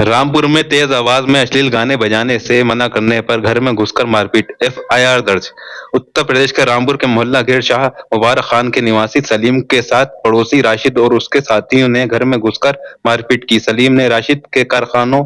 रामपुर में तेज आवाज में अश्लील गाने बजाने से मना करने पर घर में घुसकर मारपीट, एफआईआर दर्ज। उत्तर प्रदेश के रामपुर के मोहल्ला घेर शाह मुबारक खान के निवासी सलीम के साथ पड़ोसी राशिद और उसके साथियों ने घर में घुसकर मारपीट की। सलीम ने राशिद के कारखानों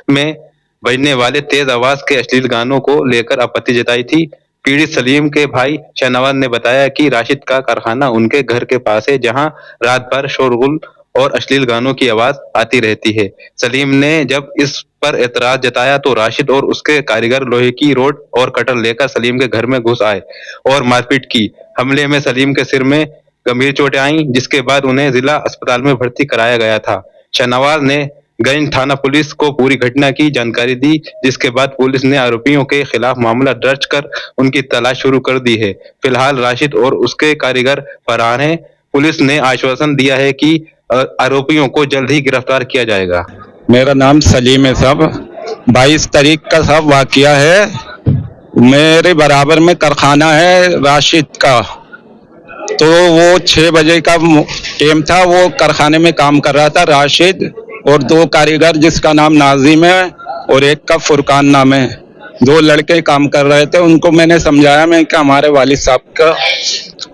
में बजने वाले तेज आवाज के अश्लील गानों को लेकर आपत्ति जताई थी। पीड़ित सलीम के भाई शहनवाज ने बताया कि राशिद का कारखाना उनके घर के पास है, जहां रात भर शोरगुल और अश्लील गानों की आवाज आती रहती है। सलीम ने जब इस पर एतराज जताया तो राशिद और उसके कारीगर लोहे की रोड और कटर लेकर सलीम के घर में घुस आए और मारपीट की। हमले में सलीम के सिर में गंभीर चोटें आईं, जिसके बाद उन्हें जिला अस्पताल में भर्ती कराया गया था। शहनवाज ने गंज थाना पुलिस को पूरी घटना की जानकारी दी, जिसके बाद पुलिस ने आरोपियों के खिलाफ मामला दर्ज कर उनकी तलाश शुरू कर दी है। फिलहाल राशिद और उसके कारीगर फरार हैं। पुलिस ने आश्वासन दिया है कि आरोपियों को जल्द ही गिरफ्तार किया जाएगा। मेरा नाम सलीम है साहब। 22 तारीख का साहब वाकया है। मेरे बराबर में कारखाना है राशिद का, तो वो 6 बजे का टाइम था। वो कारखाने में काम कर रहा था राशिद और 2 कारीगर, जिसका नाम नाजिम है और एक का फुरकान नाम है। 2 लड़के काम कर रहे थे। उनको मैंने समझाया मैं कि हमारे वालिद साहब का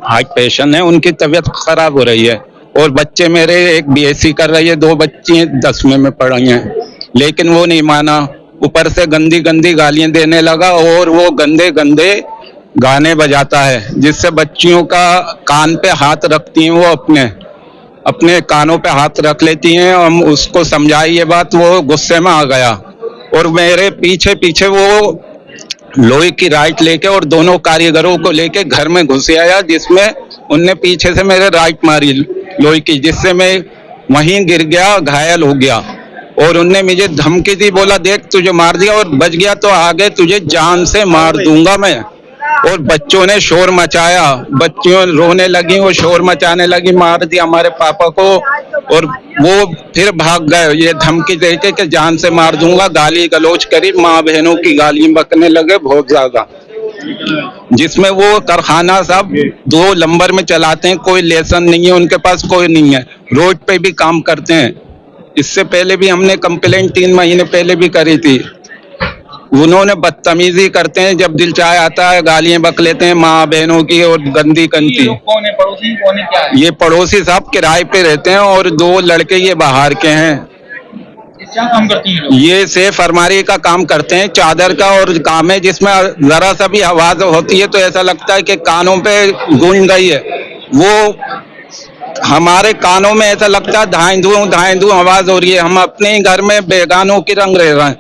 हार्ट पेशेंट है, उनकी तबीयत खराब हो रही है और बच्चे मेरे, एक बीएससी कर रही है, 2 बच्ची 10वीं में पढ़ रही हैं, लेकिन वो नहीं माना। ऊपर से गंदी गंदी गालियां देने लगा और वो गंदे गंदे गाने बजाता है, जिससे बच्चियों का कान पे हाथ रखती हैं। वो अपने कानों पे हाथ रख लेती हैं। हम उसको समझाई ये बात, वो गुस्से में आ गया और मेरे पीछे पीछे वो लोहे की राइट लेके और 2 कारीगरों को लेके घर में घुस आया, जिसमें उनने पीछे से मेरे राइट मारी लोहे की, जिससे मैं वहीं गिर गया, घायल हो गया। और उनने मुझे धमकी दी, बोला देख तुझे मार दिया और बच गया तो आगे तुझे जान से मार दूंगा मैं। और बच्चों ने शोर मचाया, बच्चियों रोने लगी, वो शोर मचाने लगी, मार दिया हमारे पापा को। और वो फिर भाग गए ये धमकी देके कि जान से मार दूंगा। गाली गलौज करी, माँ बहनों की गाली बकने लगे बहुत ज्यादा, जिसमें वो कारखाना साहब 2 नंबर में चलाते हैं। कोई लाइसेंस नहीं है उनके पास, कोई नहीं है, रोड पे भी काम करते हैं। इससे पहले भी हमने कंप्लेंट 3 महीने पहले भी करी थी। उन्होंने बदतमीजी करते हैं, जब दिल चाहे आता है गालियां बक लेते हैं माँ बहनों की और गंदी गंदी। कौन है पड़ोसी, कौन है, क्या है? ये पड़ोसी साहब किराए पे रहते हैं और 2 लड़के ये बाहर के हैं। क्या काम करते हैं ये सेफ अलमारी का काम करते हैं, चादर का और काम है, जिसमें जरा सा भी आवाज होती है तो ऐसा लगता है कि कानों पे गूंज गई है। वो हमारे कानों में ऐसा लगता है धाएं धूं आवाज हो रही है। हम अपने ही घर में बेगानों की रंग रह रहे हैं।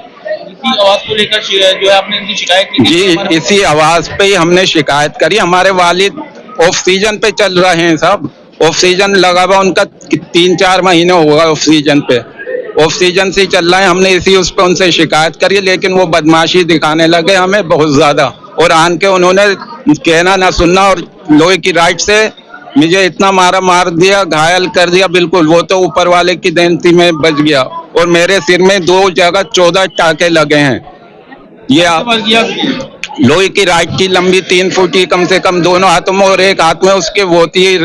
इसी आवाज को लेकर जो है आपने इनकी शिकायत की? जी, इसी आवाज पे ही हमने शिकायत करी। हमारे वालिद ऑक्सीजन पे चल रहे हैं साहब, ऑक्सीजन लगा हुआ उनका 3-4 महीने हो गए ऑक्सीजन पे, ऑक्सीजन से चल रहा है। हमने इसी उस पर उनसे शिकायत करी, लेकिन वो बदमाशी दिखाने लगे हमें बहुत ज्यादा। और आन के उन्होंने कहना ना सुनना और लोहे की राइट से मुझे इतना मार दिया, घायल कर दिया बिल्कुल। वो तो ऊपर वाले की देन थी, मैं बच गया। और मेरे सिर में 2 जगह 14 टाके लगे हैं। ये लोहे की राइट की लंबी 3 फुट की कम से कम, दोनों हाथों में, और एक हाथ में उसके वो थी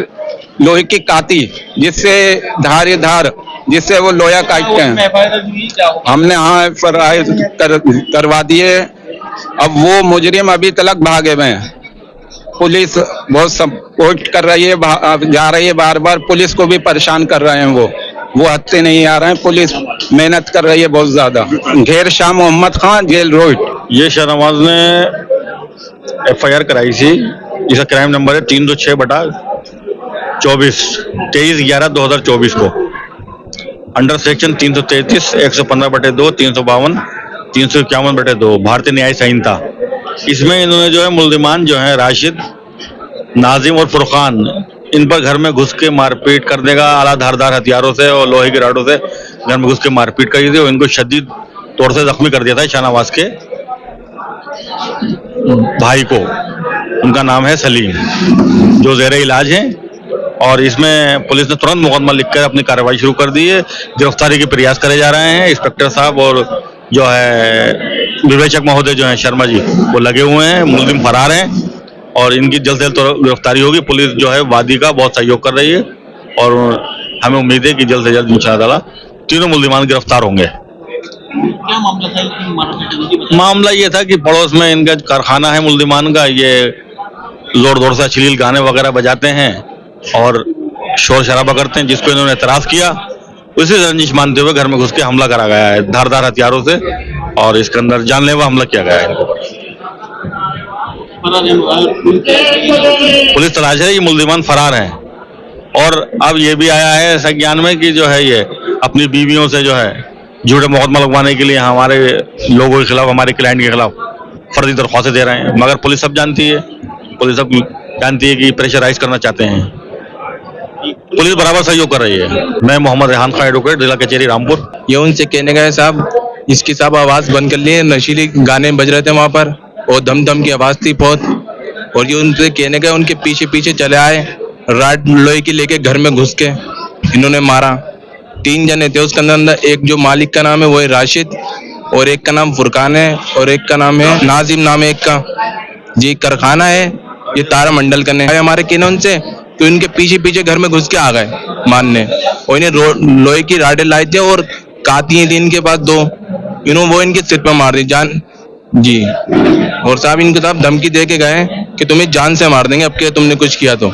लोहे की काती, जिससे धार जिससे वो लोहा काटते हैं। हमने हाँ करवा दिए। अब वो मुजरिम अभी तक भागे हुए हैं। पुलिस बहुत सपोर्ट कर रही है, जा रही है, बार बार पुलिस को भी परेशान कर रहे हैं। वो हत्ते नहीं आ रहे हैं। पुलिस मेहनत कर रही है बहुत ज्यादा। घेर शाह मोहम्मद खान, जेल रोड। ये शहनवाज ने एफआईआर कराई थी। इसका क्राइम नंबर है 306/24 23/11/2024 को, अंडर सेक्शन 333, 115/2, 352, 351/2 भारतीय न्याय संहिता। इसमें इन्होंने जो है मुल्जिमान जो है राशिद, नाजिम और फुरकान, इन पर घर में घुस के मारपीट कर देगा आला धारदार हथियारों से और लोहे की राडों से घर में घुस के मारपीट करी थी और इनको शदीद तौर से जख्मी कर दिया था। शहनवाज के भाई को, उनका नाम है सलीम, जो ज़ेरे इलाज हैं। और इसमें पुलिस ने तुरंत मुकदमा लिखकर अपनी कार्रवाई शुरू कर दी है। गिरफ्तारी के प्रयास करे जा रहे हैं। इंस्पेक्टर साहब और जो है विवेचक महोदय जो है शर्मा जी, वो लगे हुए हैं। मुलजिम फरार हैं और इनकी जल्द से जल्द गिरफ्तारी होगी। पुलिस जो है वादी का बहुत सहयोग कर रही है और हमें उम्मीद है कि जल्द से जल्द इंशाअल्लाह तीनों मुल्जिमान गिरफ्तार होंगे। क्या मामला था कि मारपीट हुई थी? मामला ये था कि पड़ोस में इनका कारखाना है मुल्जिमान का, ये जोर जोर से अश्लील गाने वगैरह बजाते हैं और शोर शराबा करते हैं, जिसको इन्होंने एतराज किया। उसी रंजिश मानते हुए घर में घुस के हमला करा गया है धारदार हथियारों से, और इसके अंदर जानलेवा हमला किया गया है। पुलिस तलाश है, ये मुल्जिमान फरार हैं। और अब ये भी आया है संज्ञान में कि जो है ये अपनी बीवियों से जो है झूठे मुकदमा लगवाने के लिए हमारे लोगों के खिलाफ, हमारे क्लाइंट के खिलाफ फर्जी दरख्वास्तें दे रहे हैं। मगर पुलिस सब जानती है, पुलिस सब जानती है कि प्रेशराइज करना चाहते हैं। पुलिस बराबर सहयोग कर रही है। मैं मोहम्मद रेहान खान, एडवोकेट, जिला कचहरी रामपुर। ये उनसे कहने गए साहब, इसकी साहब आवाज़ बंद कर लिए, नशीली गाने बज रहे थे वहाँ पर और धम धम की आवाज़ थी बहुत। और ये उनसे कहने गए, उनके पीछे पीछे चले आए, राड लोहे की लेके घर में घुस के इन्होंने मारा। 3 जने थे उसके अंदर, एक जो मालिक का नाम है वो है राशिद, और एक का नाम फुरकान है, और एक का नाम है नाजिम, नाम है एक का जी। कारखाना है ये तारा मंडल का है हमारे कहने उनसे, तो इनके पीछे पीछे घर में घुस के आ गए मारने, और इन्हें लोहे की राडें लाई थी और काती थी इनके पास 2, इन्होंने वो इनके सिर पर मार दी जान जी। और साहब इनके साहब धमकी दे के गए कि तुम्हें जान से मार देंगे अब के तुमने कुछ किया तो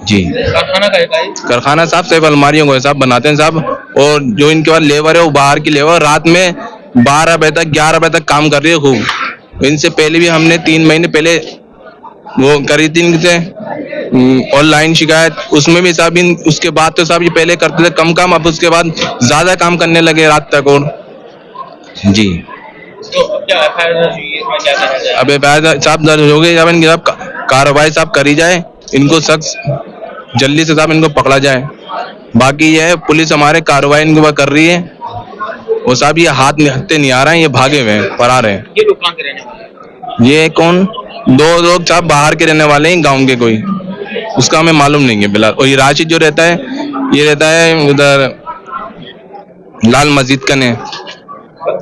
जी। कारखाना का है भाई? कारखाना साहब सिर्फ अलमारियों को साहब बनाते हैं साहब, और जो इनके पास लेबर है वो बाहर की लेबर, रात में 12 बजे तक 11 बजे तक काम कर रही है खूब। इनसे पहले भी हमने 3 महीने पहले वो करी थी इनसे ऑनलाइन शिकायत, उसमें भी साहब उसके बाद तो साहब ये पहले करते थे कम काम, अब उसके बाद ज्यादा काम करने लगे रात तक। और जी तो अब क्या FIR दर्ज हुई है, इसमें क्या कहा जाए? अब FIR साहब दर्ज हो गई, साहब इनकी साहब कार्रवाई साहब करी जाए, इनको सख्त जल्दी से साहब इनको पकड़ा जाए। बाकी ये है पुलिस हमारे कार्रवाई इनके ऊपर कर रही है, वो साहब ये हाथ हत्ते नहीं आ रहे हैं, ये भागे हुए हैं, फरार हैं। ये लोग कहाँ के रहने वाले हैं? ये कौन 2 लोग साहब बाहर के रहने वाले हैं, गांव के कोई, उसका हमें मालूम नहीं है बिलाल। और ये राशिद जो रहता है, ये रहता है उधर लाल मस्जिद का ने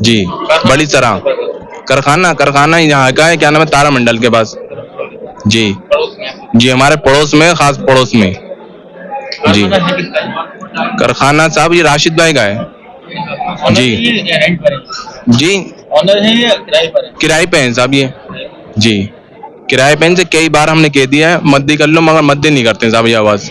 जी, बड़ी तरह कारखाना यहाँ का है, क्या नाम है, तारा मंडल के पास जी पड़ोस में? जी। हमारे पड़ोस में, खास पड़ोस में जी। कारखाना है किसका है? कारखाना साहब ये राशिद भाई का है ऑनर जी। है या रेंट पर है? जी, ऑनर है या किराए पर है? किराए पे हैं साहब ये जी, किराए पे इनसे कई बार हमने कह दिया है मद्दी कर लो, मगर मद्दी नहीं करते साहब ये आवाज।